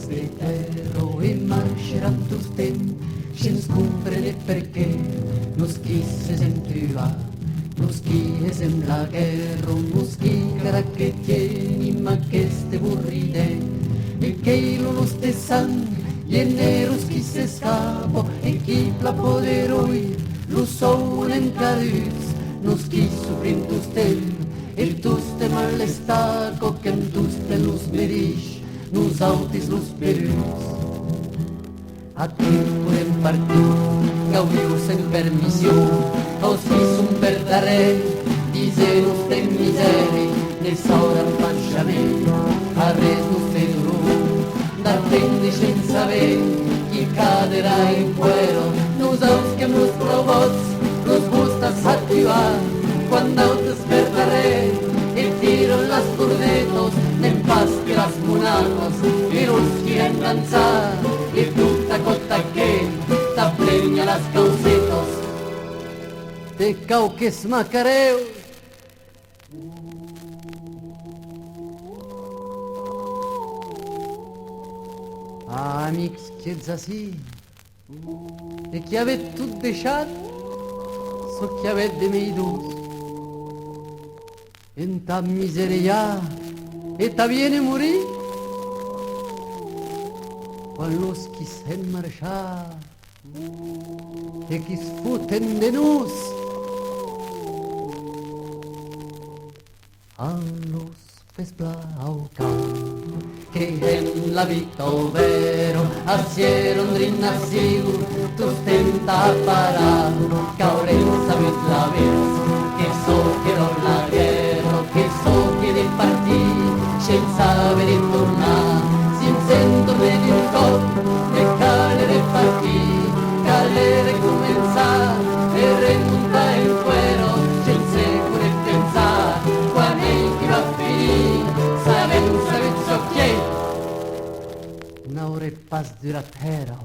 stretero e marcheran tus temps, sense comprendre perché nos qui se sentiva, nos qui es en la guerra, nos qui cara che tieni ma che ste burride, e che lo ste sang, e neros qui se scapo, e chi la poderoi, lo son en carus, nos qui suprin tus tem, el tus te malestaco, que en tus te los merish, nos autis los perus. Aquí podem partir, gaudiu sen permissió, aus fis un verdader, dise-nos de miseri, ne sauran panxament, a res nos té duró, d'attendre sense saber, qui cadera en cuero, nos aus que nos provots, nos gustas activar, quan nautes verdader, e tiro las cornetos, n'en pas que las monacos, i nos quieren danzar, e tutta cotta che t'aplegna las causetos, de cauques macareus. Amics que ets ací, e qui avet tot deixat, so qui avet de meidus, en ta miseria, e ta viene morir, quan los qui sen marxar, e qui es futen de nus, a los pes blau camp, que en la vita overo asieron rinasciu, tus tenta parar, caurem sabut la veres, que so quiero la guerra, que so quiere partir, sense haver de tornar, sense tornar d'un cop, e cal de partir, cal de començar, e remuntar el cuero, sense poder pensar, quan ell qui va finir, sabem so qui, n'hauré pas durat terra.